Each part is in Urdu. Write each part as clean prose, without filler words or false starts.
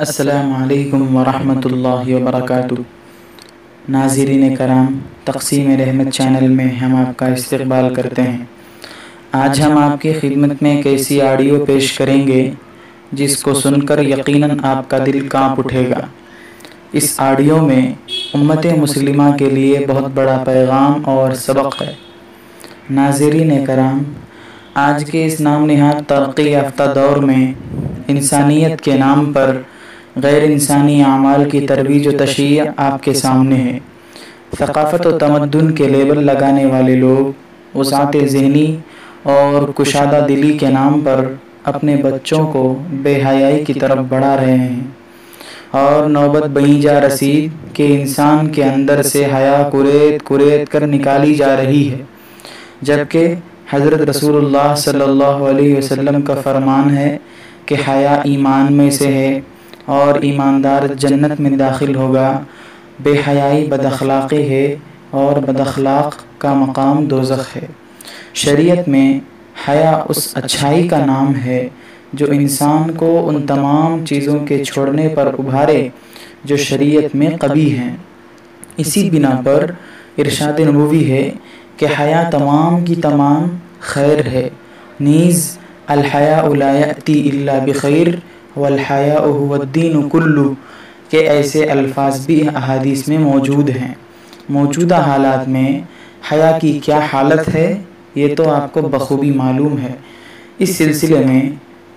السلام علیکم ورحمۃ اللہ وبرکاتہ۔ ناظرین کرام، تقسیم رحمت چینل میں ہم آپ کا استقبال کرتے ہیں۔ آج ہم آپ کی خدمت میں ایک ایسی آڈیو پیش کریں گے جس کو سن کر یقیناً آپ کا دل کانپ اٹھے گا۔ اس آڈیو میں امت مسلمہ کے لیے بہت بڑا پیغام اور سبق ہے۔ ناظرین کرام، آج کے اس نام نہاد ترقی یافتہ دور میں انسانیت کے نام پر غیر انسانی اعمال کی ترویج و تشیع آپ کے سامنے ہے۔ ثقافت و تمدن کے لیبل لگانے والے لوگ وسعت ذہنی اور کشادہ دلی کے نام پر اپنے بچوں کو بے حیائی کی طرف بڑھا رہے ہیں، اور نوبت بہیں جا رسید کہ انسان کے اندر سے حیا کریت کریت کر نکالی جا رہی ہے، جبکہ حضرت رسول اللہ صلی اللہ علیہ وسلم کا فرمان ہے کہ حیا ایمان میں سے ہے اور ایماندار جنت میں داخل ہوگا، بے حیائی بد اخلاقی ہے اور بد اخلاق کا مقام دوزخ ہے۔ شریعت میں حیا اس اچھائی کا نام ہے جو انسان کو ان تمام چیزوں کے چھوڑنے پر ابھارے جو شریعت میں قبیح ہیں۔ اسی بنا پر ارشاد نبوی ہے کہ حیا تمام کی تمام خیر ہے، نیز الحیاء لا یأتی الا بخیر والحیاء هو الدین کلہ، کہ ایسے الفاظ بھی احادیث میں موجود ہیں۔ موجودہ حالات میں حیا کی کیا حالت ہے یہ تو آپ کو بخوبی معلوم ہے۔ اس سلسلے میں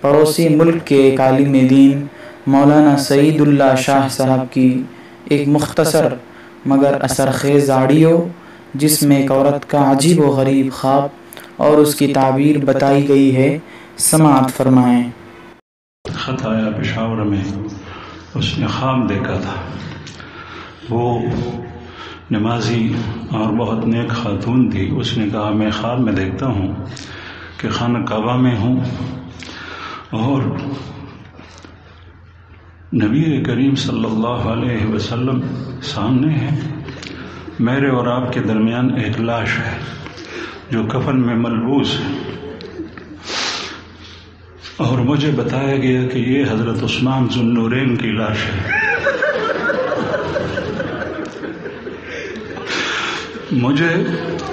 پڑوسی ملک کے ایک عالم دین مولانا سعید اللہ شاہ صاحب کی ایک مختصر مگر اثرخیز آڈیو، جس میں ایک عورت کا عجیب و غریب خواب اور اس کی تعبیر بتائی گئی ہے، سماعت فرمائیں۔ خط آیا پشاور میں، اس نے خواب دیکھا تھا۔ وہ نمازی اور بہت نیک خاتون تھی۔ اس نے کہا میں خواب میں دیکھتا ہوں کہ خانہ کعبہ میں ہوں اور نبی کریم صلی اللہ علیہ وسلم سامنے ہے، میرے اور آپ کے درمیان ایک لاش ہے جو کفن میں ملبوس ہے، اور مجھے بتایا گیا کہ یہ حضرت عثمان ذو النورین کی لاش ہے۔ مجھے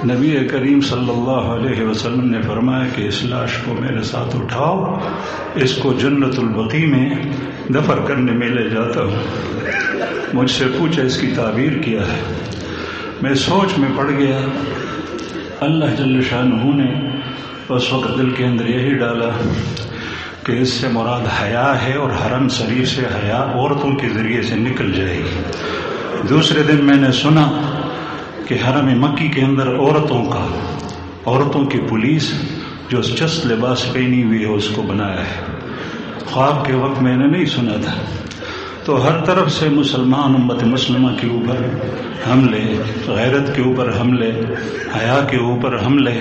نبی کریم صلی اللہ علیہ وسلم نے فرمایا کہ اس لاش کو میرے ساتھ اٹھاؤ، اس کو جنت البقیع میں دفن کرنے میں لے جاتا ہوں۔ مجھ سے پوچھا اس کی تعبیر کیا ہے؟ میں سوچ میں پڑ گیا۔ اللہ جل شانہ نے اس وقت دل کے اندر یہی ڈالا کہ اس سے مراد حیا ہے، اور حرم شریف سے حیا عورتوں کے ذریعے سے نکل جائے گی۔ دوسرے دن میں نے سنا کہ حرم مکی کے اندر عورتوں کی پولیس جو چست لباس پہنی ہوئی ہے اس کو بنایا ہے۔ خواب کے وقت میں نے نہیں سنا تھا۔ تو ہر طرف سے مسلمان امت مسلمہ کے اوپر حملے، غیرت کے اوپر حملے، حیا کے اوپر حملے،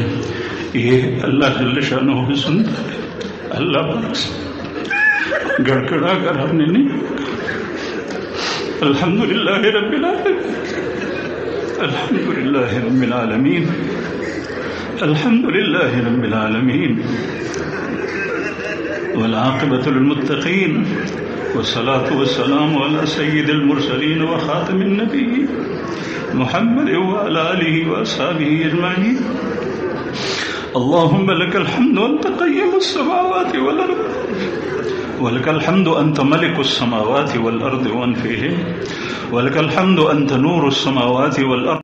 یہ اللہ جل شانہ بھی سنتا ہے۔ اللہ پر گڑ گڑا کر ہم نے نہیں، الحمدللہ رب العالمین، الحمدللہ رب العالمین، الحمدللہ رب العالمین، والعاقبۃ للمتقین، والصلاة والسلام علی سید المرسلین وخاتم النبیین محمد وعلی آلہ واصحابہ اجمعین۔ اللهم لك الحمد أنت قيم السماوات والأرض، ولك الحمد أنت ملك السماوات والأرض ومن فيهن، ولك الحمد أنت نور السماوات والأرض